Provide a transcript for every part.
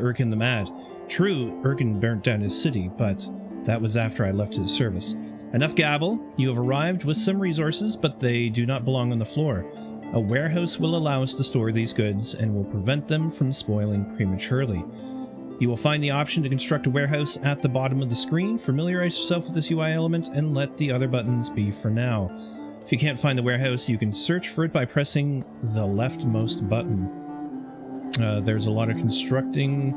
𝗬𝘏 the Mad. True, 𝗬𝘏 burnt down his city, but that was after I left his service. Enough gabble. You have arrived with some resources, but they do not belong on the floor. A warehouse will allow us to store these goods and will prevent them from spoiling prematurely. You will find the option to construct a warehouse at the bottom of the screen. Familiarize yourself with this UI element and let the other buttons be for now. If you can't find the warehouse, you can search for it by pressing the leftmost button. There's a lot to constructing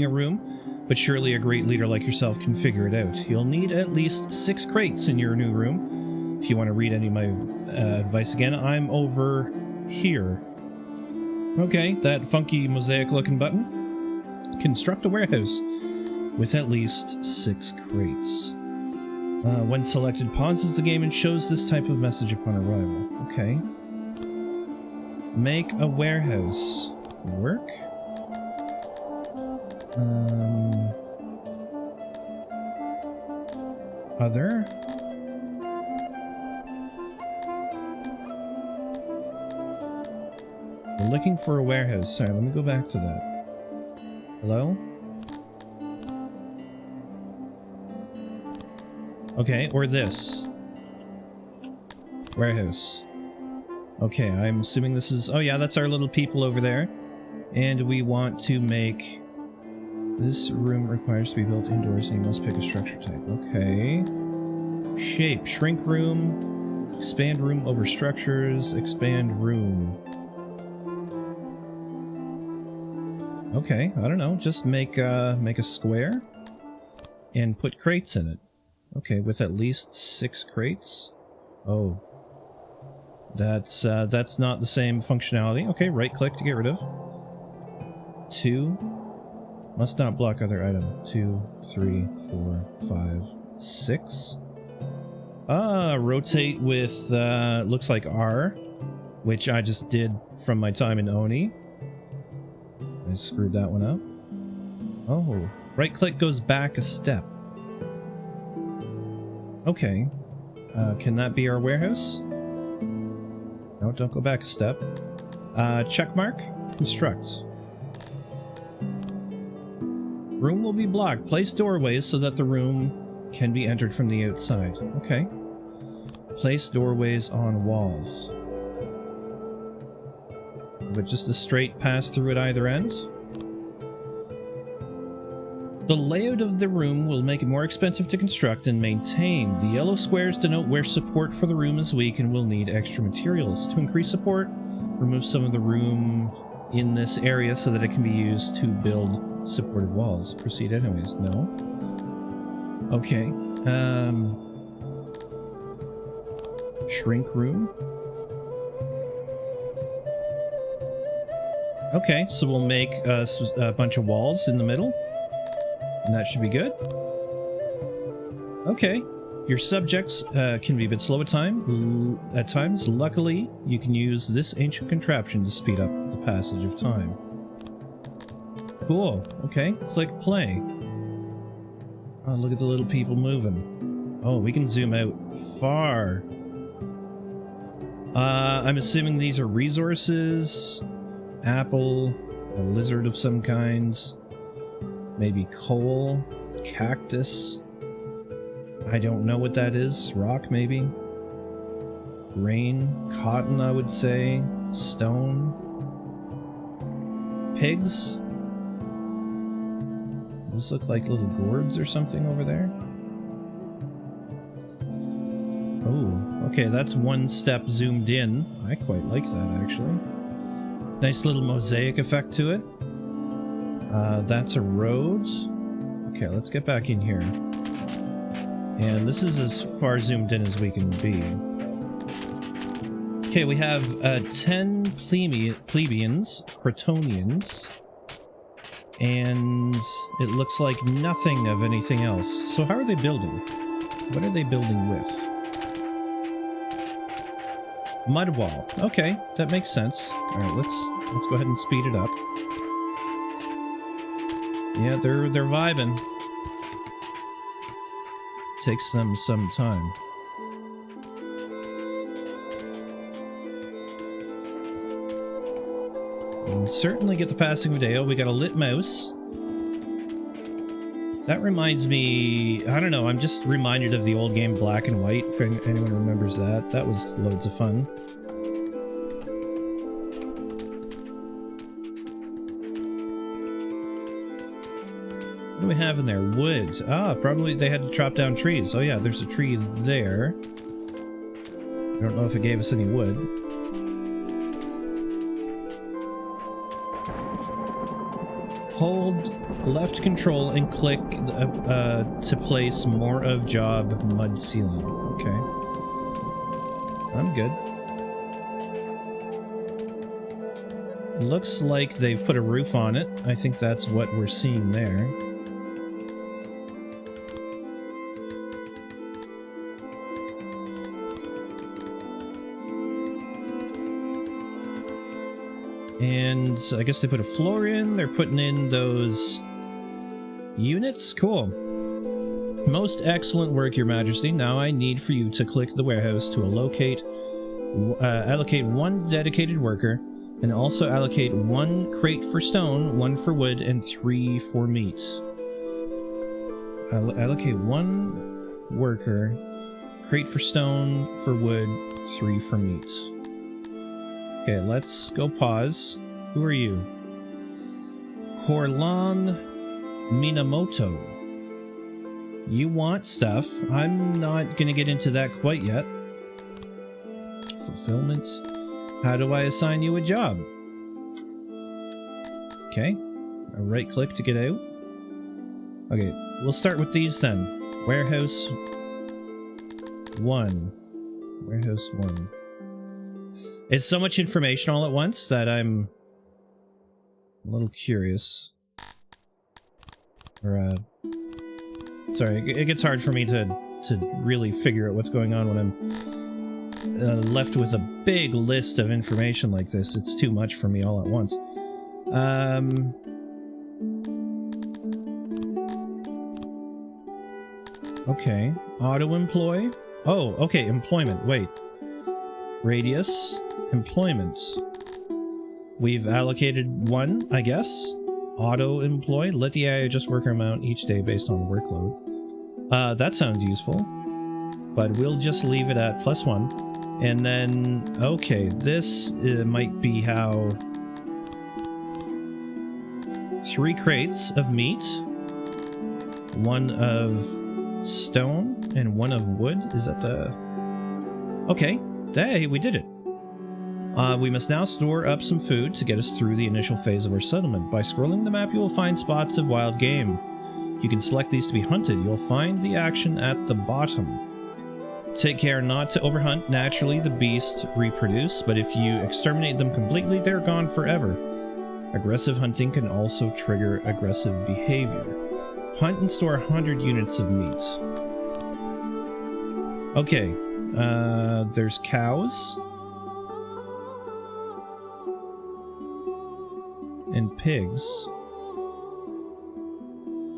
a room, but surely a great leader like yourself can figure it out. You'll need at least 6 crates in your new room. If you want to read any of my advice again, I'm over here. Okay, that funky mosaic looking button. Construct a warehouse with at least 6 crates. When selected, pauses the game and shows this type of message upon arrival. Okay. Make a warehouse. Work. Other. We're looking for a warehouse. Sorry, let me go back to that. Hello? Okay, or this. Warehouse. Okay, I'm assuming this is... Oh yeah, that's our little people over there. And we want to make... This room requires to be built indoors and you must pick a structure type. Okay. Shape. Shrink room. Expand room over structures. Expand room. Okay, I don't know. Just make a square. And put crates in it. Okay, with at least 6 crates. Oh. That's not the same functionality. Okay, right click to get rid of. 2. Must not block other item. 2, 3, 4, 5, 6. Rotate with, looks like R, which I just did from my time in Oni. I screwed that one up. Oh, right click goes back a step. Okay. Can that be our warehouse? No, don't go back a step. Check mark. Construct. Room will be blocked. Place doorways so that the room can be entered from the outside. Okay. Place doorways on walls. But just a straight pass through at either end. The layout of the room will make it more expensive to construct and maintain. The yellow squares denote where support for the room is weak and will need extra materials. To increase support, remove some of the room in this area so that it can be used to build supportive walls. Proceed anyways. No. Okay. Shrink room. Okay, so we'll make a bunch of walls in the middle. And that should be good. Okay. Your subjects can be a bit slow at times. Luckily, you can use this ancient contraption to speed up the passage of time. Cool. Okay. Click play. Oh, look at the little people moving. Oh, we can zoom out far. I'm assuming these are resources. Apple, a lizard of some kind. Maybe coal, cactus. I don't know what that is. Rock, maybe. Grain, cotton, I would say. Stone. Pigs. Those look like little gourds or something over there. Oh, okay, that's one step zoomed in. I quite like that, actually. Nice little mosaic effect to it. That's a road. Okay, let's get back in here. And this is as far zoomed in as we can be. Okay, we have 10 plebeians, Crotonians, and it looks like nothing of anything else. So how are they building? What are they building with? Mud wall. Okay, that makes sense. All right, let's go ahead and speed it up. Yeah, they're vibing. Takes them some time. And certainly get the passing of day. Oh, we got a lit mouse. That reminds me, I don't know, I'm just reminded of the old game Black and White, if anyone remembers that. That was loads of fun. What do we have in there? Wood. Ah, probably they had to chop down trees. Oh yeah, there's a tree there. I don't know if it gave us any wood. Hold left control and click to place more of job mud ceiling. Okay. I'm good. Looks like they've put a roof on it. I think that's what we're seeing there. And I guess they put a floor in. They're putting in those units. Cool. Most excellent work, Your Majesty. Now I need for you to click the warehouse to allocate one dedicated worker, and also allocate 1 crate for stone, 1 for wood, and 3 for meat. Allocate 1 worker, crate for stone, for wood, 3 for meat. Okay, let's go pause. Who are you? Korlan Minamoto. You want stuff. I'm not gonna get into that quite yet. Fulfillment. How do I assign you a job? Okay. A right click to get out. Okay, we'll start with these then. Warehouse 1. Warehouse 1. It's so much information all at once that I'm a little curious. Or, sorry, it gets hard for me to really figure out what's going on when I'm left with a big list of information like this. It's too much for me all at once. Okay. Auto-employ? Oh, okay, employment. Wait. Radius. Employment. We've allocated 1, I guess. Auto-employ. Let the AI adjust worker amount each day based on workload. That sounds useful. But we'll just leave it at +1. And then, okay, this might be how... 3 crates of meat. 1 of stone. And 1 of wood. Is that the... Okay. Hey, we did it. We must now store up some food to get us through the initial phase of our settlement. By scrolling the map, you will find spots of wild game. You can select these to be hunted. You'll find the action at the bottom. Take care not to overhunt. Naturally, the beasts reproduce, but if you exterminate them completely, they're gone forever. Aggressive hunting can also trigger aggressive behavior. Hunt and store 100 units of meat. Okay. There's cows. And pigs.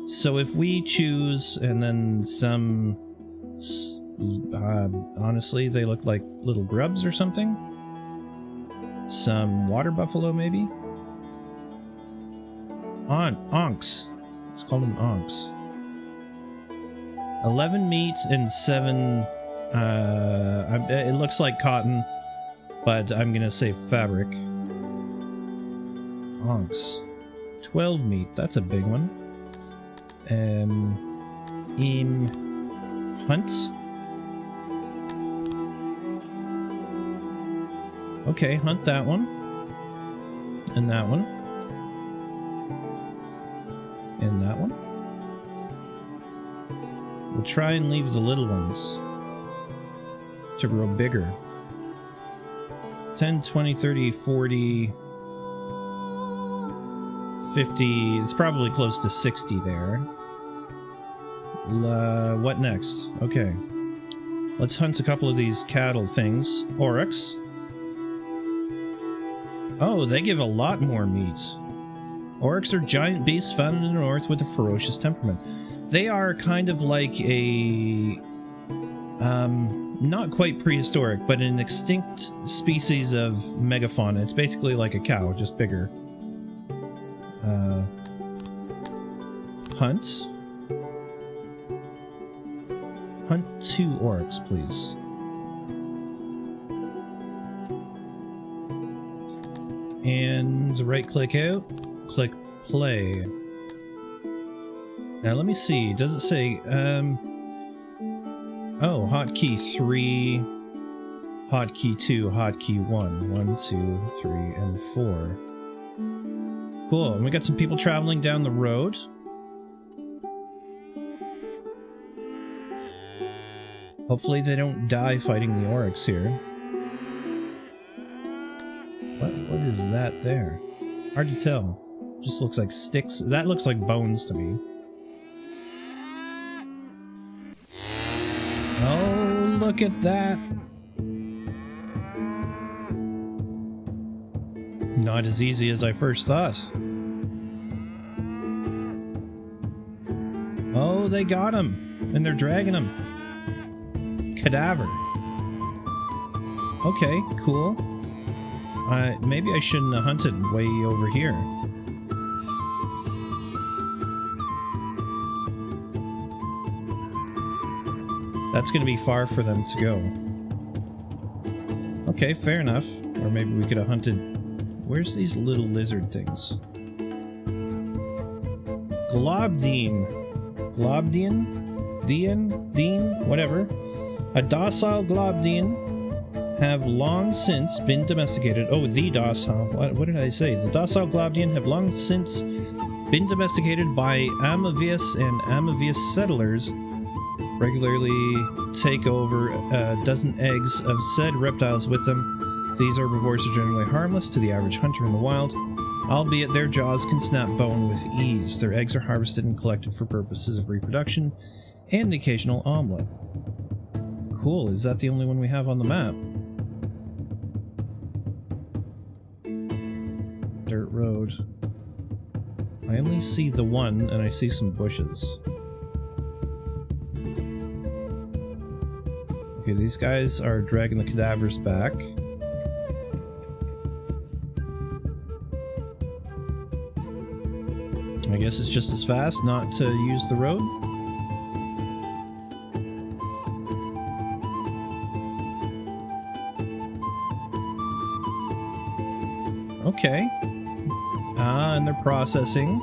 So if we choose, and then some... honestly, they look like little grubs or something. Some water buffalo, maybe? Onks. Let's call them onks. 11 meat and 7... it looks like cotton, but I'm gonna say fabric. Onks. 12 meat. That's a big one. Hunt. Okay, hunt that one. And that one. And that one. We'll try and leave the little ones to grow bigger. 10, 20, 30, 40, 50. It's probably close to 60 there. What next? Okay. Let's hunt a couple of these cattle things. Oryx. Oh, they give a lot more meat. Oryx are giant beasts found in the north with a ferocious temperament. They are kind of like a... not quite prehistoric, but an extinct species of megafauna. It's basically like a cow, just bigger. Hunt. Hunt 2 oryx, please. And right-click out, click play. Now let me see, does it say, oh, hotkey 3, hotkey 2, hotkey 1. 1, 2, 3, and 4. Cool, and we got some people traveling down the road. Hopefully they don't die fighting the oryx here. What is that there? Hard to tell. Just looks like sticks. That looks like bones to me. Oh, look at that! Not as easy as I first thought. Oh, they got him! And they're dragging him. Cadaver. Okay, cool. Maybe I shouldn't have hunted way over here. That's gonna be far for them to go. Okay, fair enough. Or maybe we could have hunted... Where's these little lizard things? Dean? Whatever. A docile 𝗬𝗏𝗏 have long since been domesticated. Oh, the docile. What did I say? The docile 𝗬𝗏𝗏 have long since been domesticated by 𝘬𝗵𝘵𝗶𝗹 and 𝘬𝗵𝘵𝗶 settlers. Regularly take over a dozen eggs of said reptiles with them. These herbivores are generally harmless to the average hunter in the wild, albeit their jaws can snap bone with ease. Their eggs are harvested and collected for purposes of reproduction and the occasional omelet. Cool, is that the only one we have on the map? Dirt road. I only see the one, and I see some bushes. Okay, these guys are dragging the cadavers back. I guess it's just as fast not to use the road. Okay. And they're processing.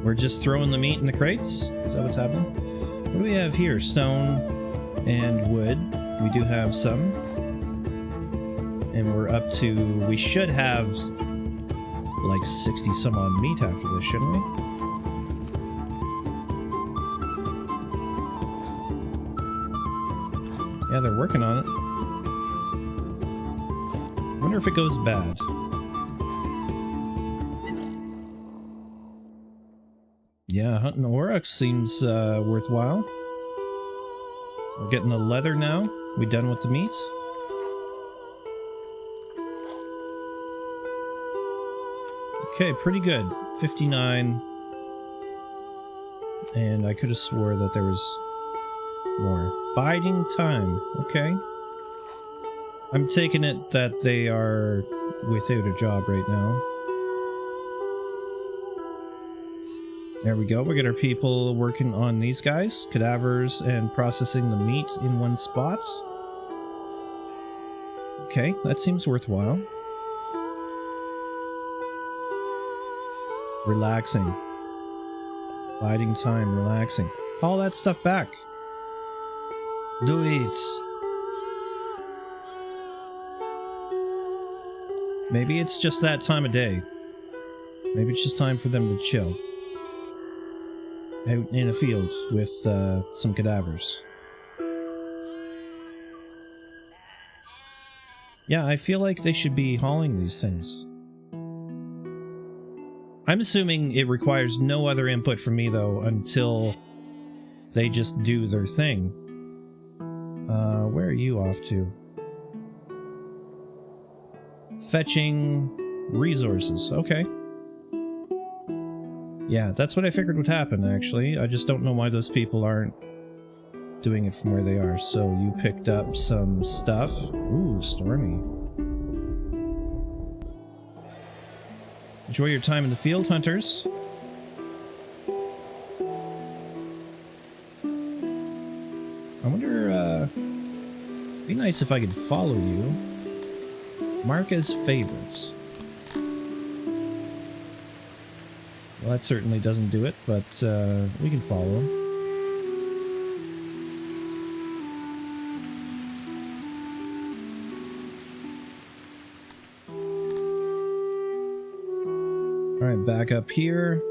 We're just throwing the meat in the crates? Is that what's happening? What do we have here? Stone and wood. We do have some. And we're up to... We should have like 60 some odd meat after this, shouldn't we? Yeah, they're working on it. Wonder if it goes bad. Yeah, hunting oryx seems worthwhile. We're getting the leather now. We done with the meat? Okay, pretty good. 59. And I could have swore that there was more. Biding time. Okay. I'm taking it that they are without a job right now. There we go. We got our people working on these guys. Cadavers and processing the meat in one spot. Okay, that seems worthwhile. Relaxing. Biding time, relaxing. Haul that stuff back. Do it. Maybe it's just that time of day. Maybe it's just time for them to chill. Out in a field with some cadavers. Yeah, I feel like they should be hauling these things. I'm assuming it requires no other input from me, though, until they just do their thing. Where are you off to? Fetching resources. Okay. Yeah, that's what I figured would happen, actually. I just don't know why those people aren't doing it from where they are. So you picked up some stuff. Ooh, stormy. Enjoy your time in the field, hunters. I wonder, it'd be nice if I could follow you. Mark as favorites. Well, that certainly doesn't do it, but we can follow him. Alright, back up here.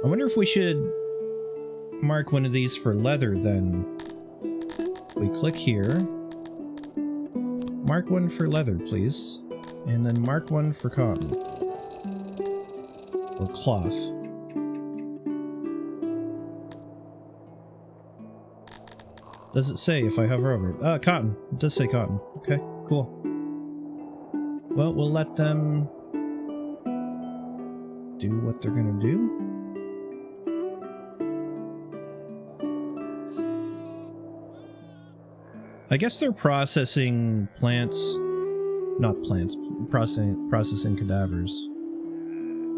I wonder if we should mark one of these for leather, then. We click here. Mark one for leather, please. And then mark one for cotton. Or cloth. Does it say if I hover over it? Cotton. It does say cotton. Okay, cool. Well, we'll let them do what they're gonna do. I guess they're processing plants. Not plants. Processing cadavers.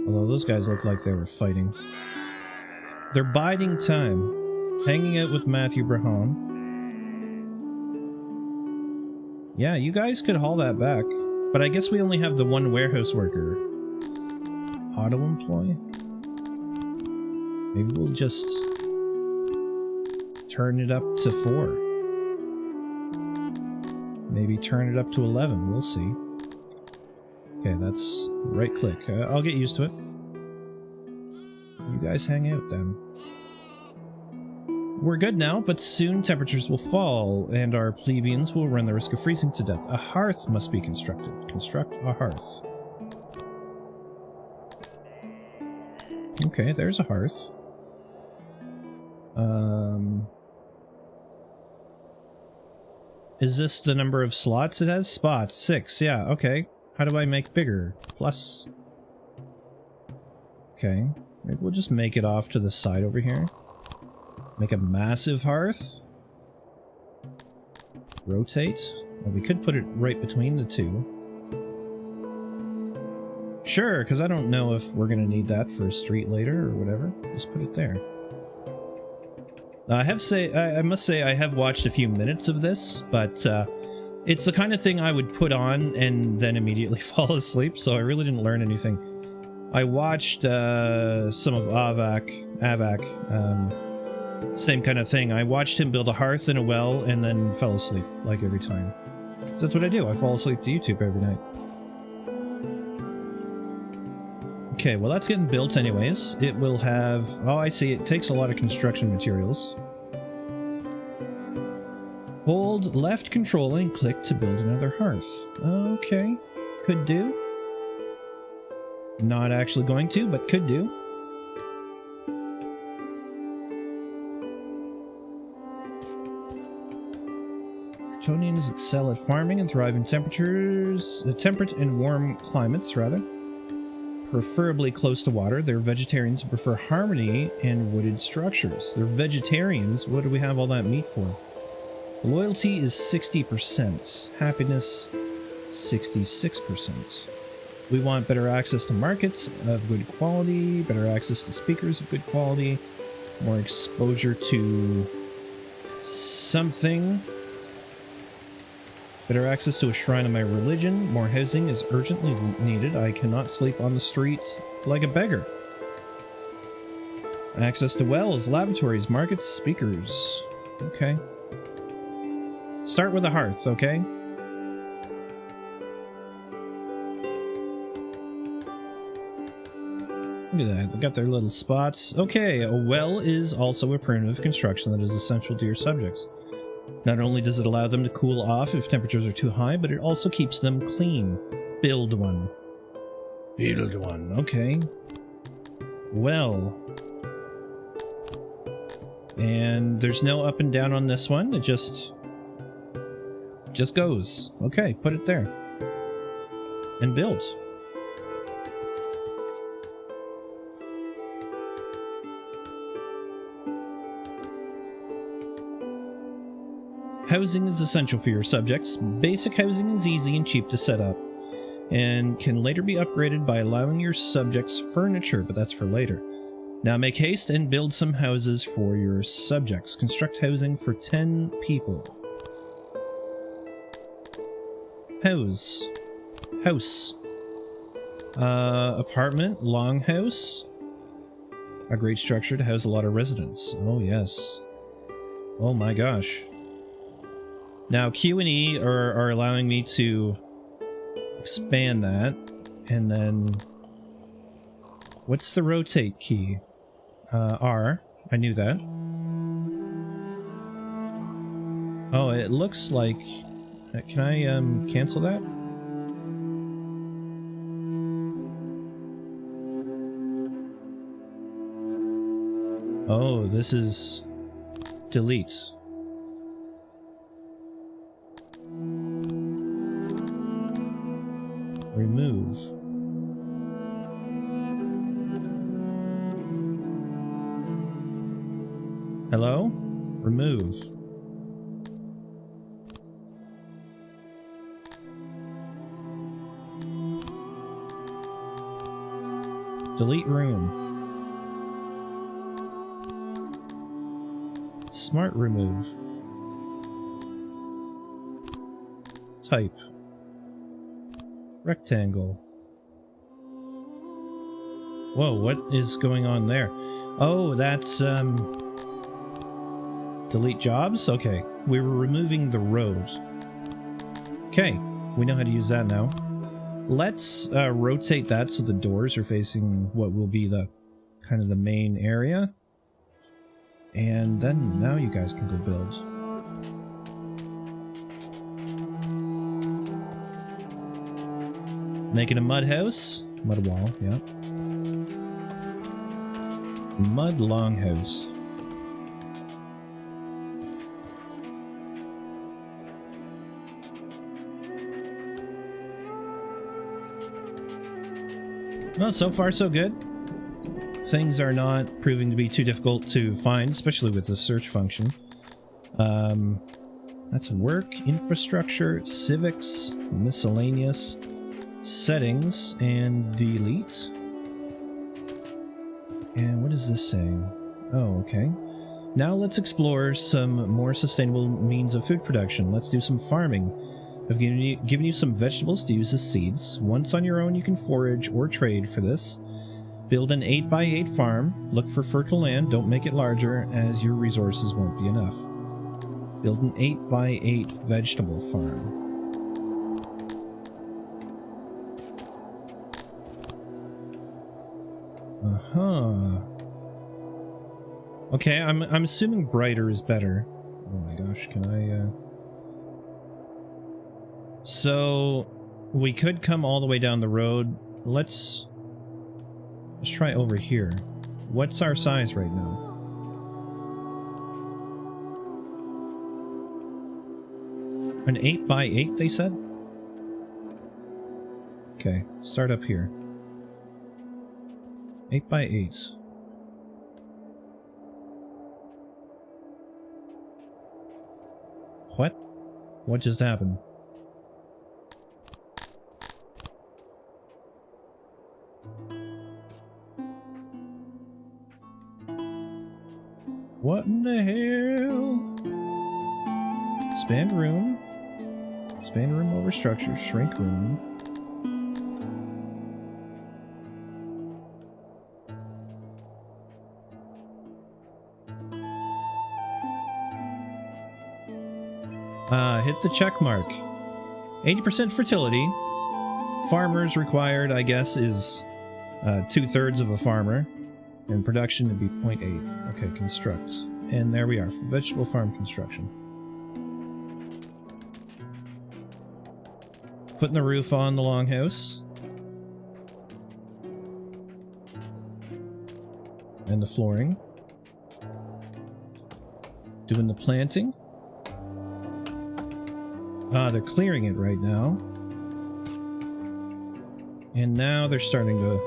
Although those guys look like they were fighting. They're biding time. Hanging out with 𝘬𝗫𝗀𝗀. Yeah, you guys could haul that back. But I guess we only have the one warehouse worker. Auto employee? Maybe we'll just turn it up to 4. Maybe turn it up to 11. We'll see. Okay, that's right click. I'll get used to it. You guys hang out then. We're good now, but soon temperatures will fall, and our plebeians will run the risk of freezing to death. A hearth must be constructed. Construct a hearth. Okay, there's a hearth. Is this the number of slots it has? Spots. 6, yeah, okay. How do I make bigger? Plus. Okay, maybe we'll just make it off to the side over here. Make a massive hearth. Rotate. Well, we could put it right between the two. Sure, because I don't know if we're going to need that for a street later or whatever. Just put it there. I must say I have watched a few minutes of this, but it's the kind of thing I would put on and then immediately fall asleep, so I really didn't learn anything. I watched some of 𝘬𝗫𝗀𝗀𝗃, same kind of thing. I watched him build a hearth in a well and then fell asleep, like every time. So that's what I do. I fall asleep to YouTube every night. Okay, well that's getting built anyways. It will have... Oh, I see. It takes a lot of construction materials. Hold left control and click to build another hearth. Okay. Could do. Not actually going to, but could do. Kryptonians excel at farming and thrive in temperate and warm climates, rather. preferably close to water. They're vegetarians who prefer harmony and wooded structures. They're vegetarians. What do we have all that meat for? Loyalty is 60%. Happiness, 66%. We want better access to markets of good quality, better access to speakers of good quality, more exposure to something, better access to a shrine of my religion, more housing is urgently needed. I cannot sleep on the streets like a beggar. Access to wells, lavatories, markets, speakers. Okay. Start with a hearth, okay? Look at that, they got their little spots. Okay, a well is also a primitive construction that is essential to your subjects. Not only does it allow them to cool off if temperatures are too high, but it also keeps them clean. Build one. Build one, okay. Well. And there's no up and down on this one, it just goes. Okay, put it there. And build. Housing is essential for your subjects. Basic housing is easy and cheap to set up, and can later be upgraded by allowing your subjects furniture, but that's for later. Now make haste and build some houses for your subjects. Construct housing for 10 people. House. Apartment, longhouse. A great structure to house a lot of residents. Oh yes. Oh my gosh. Now Q and E are allowing me to expand that, and then what's the rotate key? R. I knew that. Oh, it looks like. Can I cancel that? Oh, this is delete. Remove. Hello? Remove. Delete room. Smart remove. Type. Rectangle. Whoa, what is going on there? Oh, that's, delete jobs? Okay, we were removing the road. Okay, we know how to use that now. Let's rotate that so the doors are facing what will be the kind of the main area. And then now you guys can go build. Making a mud house. Mud wall, yeah. Mud longhouse. Well, so far so good. Things are not proving to be too difficult to find, especially with the search function. That's work, infrastructure, civics, miscellaneous, settings, and delete. And what is this saying? Oh, okay. Now let's explore some more sustainable means of food production. Let's do some farming. I've given you some vegetables to use as seeds. Once on your own, you can forage or trade for this. Build an 8x8 farm. Look for fertile land. Don't make it larger, as your resources won't be enough. Build an 8x8 vegetable farm. Okay, I'm assuming brighter is better. Oh my gosh, can I So we could come all the way down the road. Let's try over here. What's our size right now? An 8x8, they said? Okay, start up here. 8x8. What? What just happened? What in the hell? Expand room. Expand room over structure. Shrink room. Hit the check mark. 80% fertility. Farmers required, I guess, is 2/3 of a farmer. And production to be 0.8. Okay, construct. And there we are. Vegetable farm construction. Putting the roof on the longhouse. And the flooring. Doing the planting. They're clearing it right now. And now they're starting to...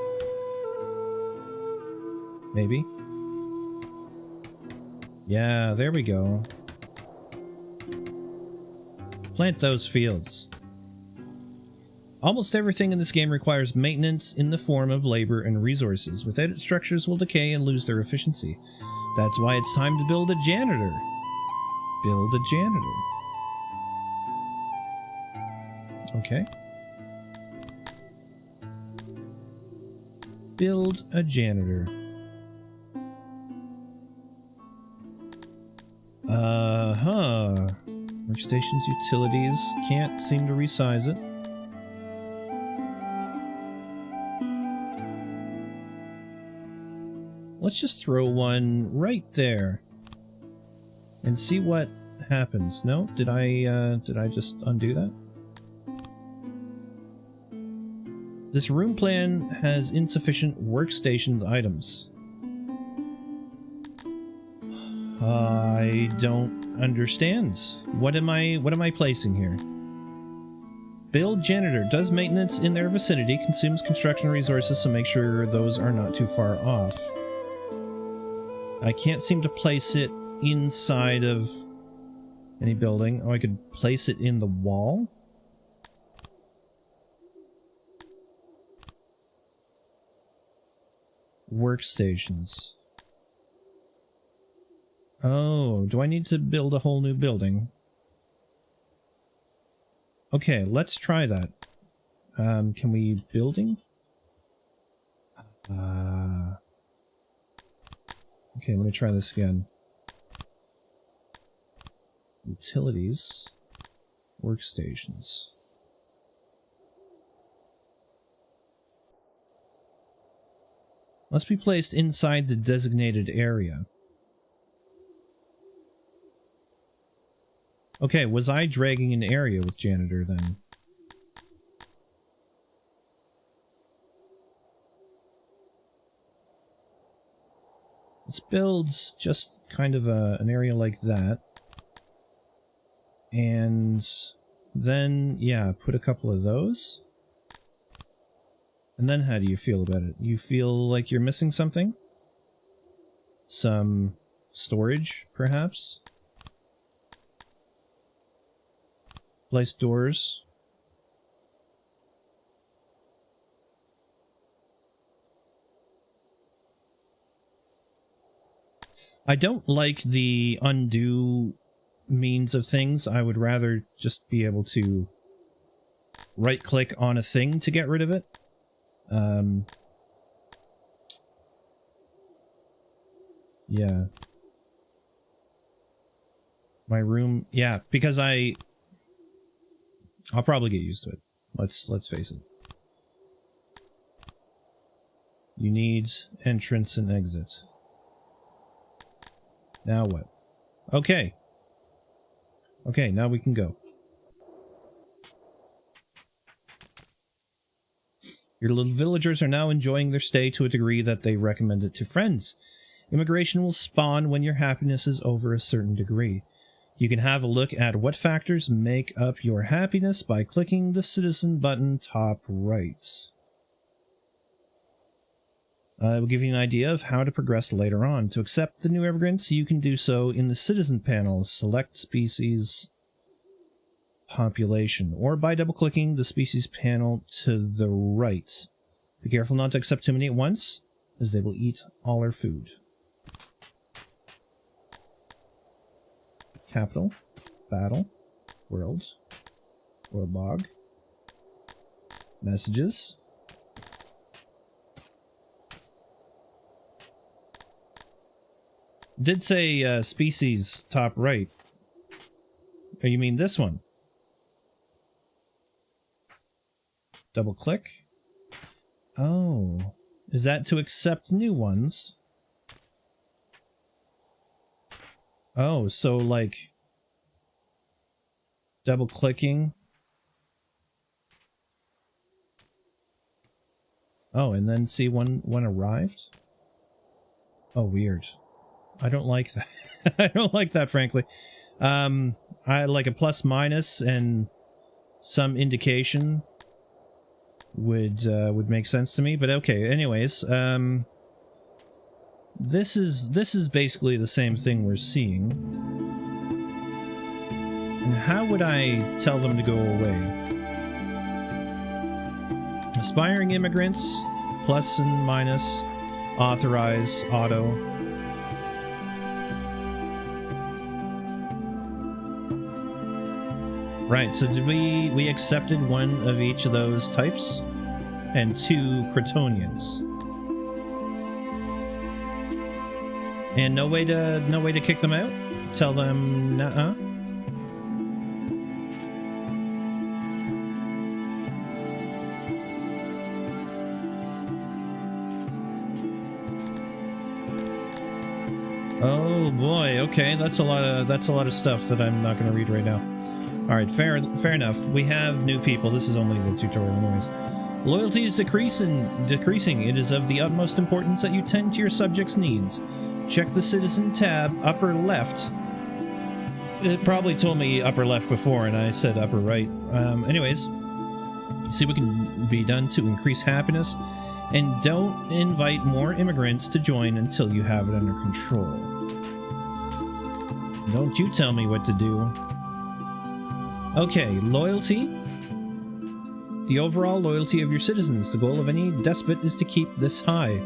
Maybe. Yeah, there we go. Plant those fields. Almost everything in this game requires maintenance in the form of labor and resources. Without it, structures will decay and lose their efficiency. That's why it's time to build a janitor. Build a janitor. Okay. Build a janitor. Workstations, utilities. Can't seem to resize it. Let's just throw one right there. And see what happens. No? Did I just undo that? This room plan has insufficient workstations items. I don't understand. What am I placing here? Build janitor. Does maintenance in their vicinity. Consumes construction resources, so make sure those are not too far off. I can't seem to place it inside of any building. Oh, I could place it in the wall? Workstations. Oh, do I need to build a whole new building? Okay, let's try that. Can we building? Okay, let me try this again. Utilities. Workstations. Must be placed inside the designated area. Okay, was I dragging an area with janitor then? Let's build just kind of an area like that. And then, yeah, put a couple of those. And then how do you feel about it? You feel like you're missing something? Some storage, perhaps? Place doors. I don't like the undo means of things. I would rather just be able to right-click on a thing to get rid of it. Yeah. My room, yeah, because I'll probably get used to it. Let's face it. You need entrance and exit. Now what? Okay. Okay, now we can go. Your little villagers are now enjoying their stay to a degree that they recommend it to friends. Immigration will spawn when your happiness is over a certain degree. You can have a look at what factors make up your happiness by clicking the citizen button top right. It will give you an idea of how to progress later on. To accept the new immigrants, you can do so in the citizen panel. Select species population, or by double-clicking the species panel to the right. Be careful not to accept too many at once, as they will eat all our food. Capital, battle, world, 𝘬𝘭𝘙𝘦, messages. Did say species top right. Or you mean this one? Double click. Oh, is that to accept new ones? Oh, so like double clicking. Oh, and then see one arrived? Oh, weird. I don't like that. I don't like that, frankly. I like a plus minus and some indication would make sense to me, but okay. Anyways, this is basically the same thing we're seeing. And how would I tell them to go away? Aspiring immigrants, plus and minus, authorize, auto. Right, so did we accepted one of each of those types? And 2 Crotonians. And no way to kick them out? Tell them nuh-uh? Oh boy, okay, that's a lot of stuff that I'm not gonna read right now. Alright, fair enough. We have new people. This is only the tutorial anyways. Loyalty is decreasing. It is of the utmost importance that you tend to your subjects' needs. Check the citizen tab, upper left. It probably told me upper left before, and I said upper right. Anyways, see what can be done to increase happiness, and don't invite more immigrants to join until you have it under control. Don't you tell me what to do. Okay, loyalty. The overall loyalty of your citizens. The goal of any despot is to keep this high.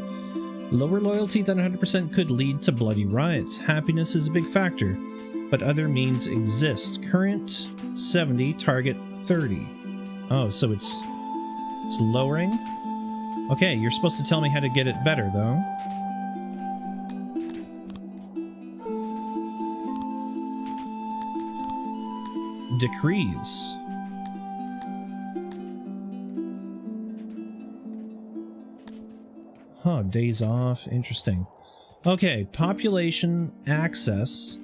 Lower loyalty than 100% could lead to bloody riots. Happiness is a big factor, but other means exist. Current 70, target 30. Oh, so it's lowering? Okay, you're supposed to tell me how to get it better, though. Decrease. Huh, days off. Interesting. Okay, population, access,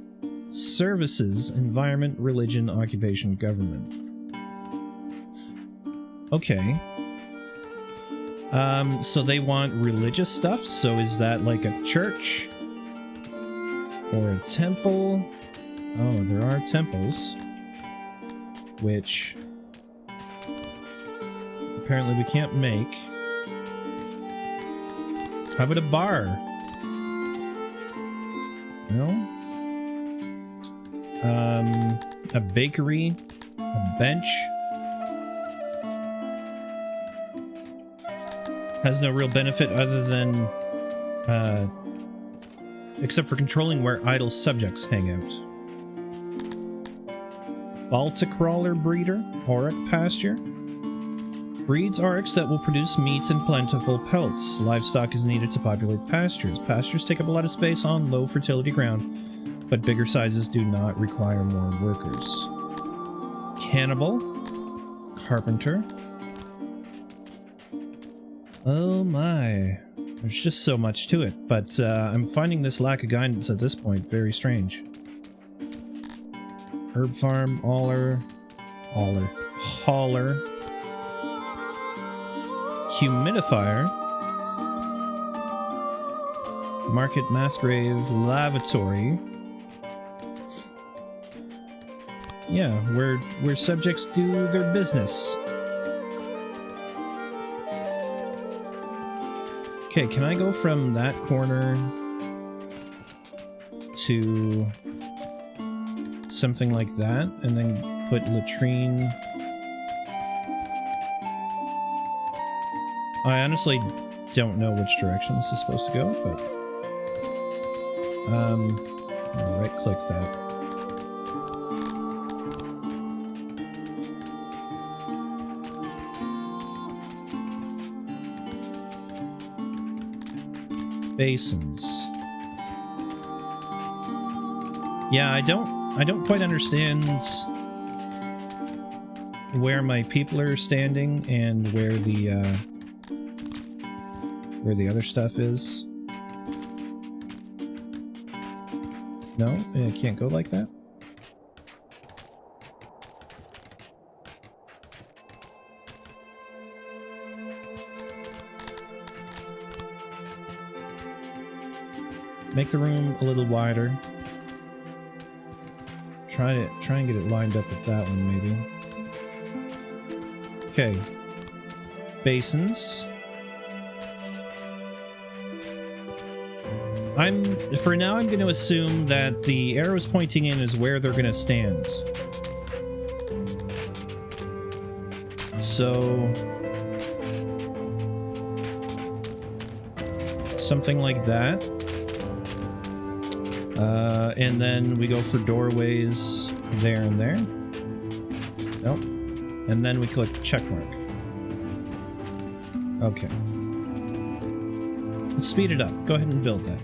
services, environment, religion, occupation, government. Okay. So they want religious stuff? So is that like a church? Or a temple? Oh, there are temples. Which apparently we can't make. How about a bar? Well, a bakery, a bench. Has no real benefit other than, except for controlling where idle subjects hang out. Baltic crawler breeder, auroch pasture. Breeds aurochs that will produce meat and plentiful pelts. Livestock is needed to populate pastures. Pastures take up a lot of space on low fertility ground, but bigger sizes do not require more workers. Cannibal. Carpenter. Oh my. There's just so much to it, but I'm finding this lack of guidance at this point very strange. Herb farm, hauler, humidifier, market, mass grave, lavatory. Yeah, where subjects do their business. Okay, can I go from that corner to something like that, and then put latrine? I honestly don't know which direction this is supposed to go, but I'll right-click that. Basins. Yeah, I don't quite understand where my people are standing and where the other stuff is. No, it can't go like that. Make the room a little wider. Try and get it lined up with that one, maybe. Okay. Basins. For now, I'm going to assume that the arrows pointing in is where they're going to stand. So something like that. And then we go for doorways there and there. Nope. And then we click check mark. Okay. Let's speed it up. Go ahead and build that.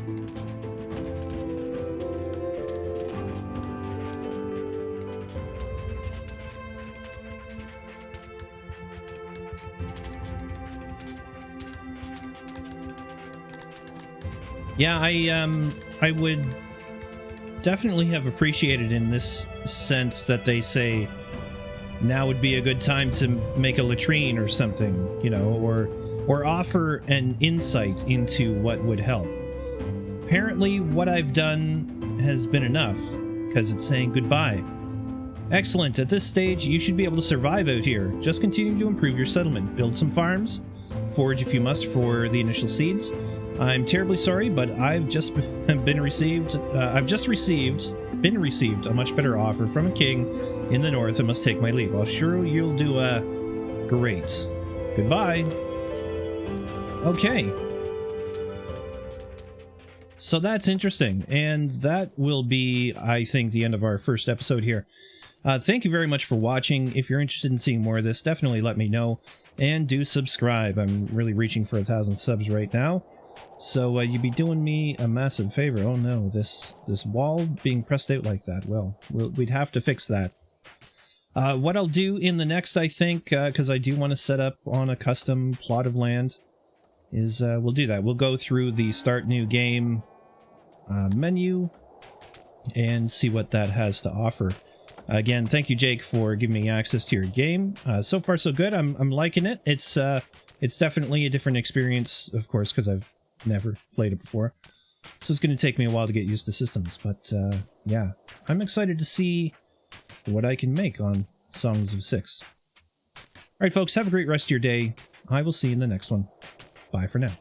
Yeah, I would definitely have appreciated in this sense that they say now would be a good time to make a latrine or something, you know, or offer an insight into what would help. Apparently what I've done has been enough, because it's saying goodbye. Excellent. At this stage, you should be able to survive out here. Just continue to improve your settlement. Build some farms. Forage if you must for the initial seeds. I'm terribly sorry, but I've just received a much better offer from a king in the north and must take my leave. I'm sure you'll do great. Goodbye. Okay. So that's interesting, and that will be, I think, the end of our first episode here. Thank you very much for watching. If you're interested in seeing more of this, definitely let me know, and do subscribe. I'm really reaching for 1,000 subs right now. So you'd be doing me a massive favor. Oh no, this wall being pressed out like that. Well, we'd have to fix that. What I'll do in the next, I think, because I do want to set up on a custom plot of land, is we'll do that. We'll go through the Start New Game menu and see what that has to offer. Again, thank you, Jake, for giving me access to your game. So far, so good. I'm liking it. It's definitely a different experience, of course, because I've never played it before, so it's going to take me a while to get used to systems, but yeah, I'm excited to see what I can make on Songs of Six. Alright folks, have a great rest of your day. I will see you in the next one. Bye for now.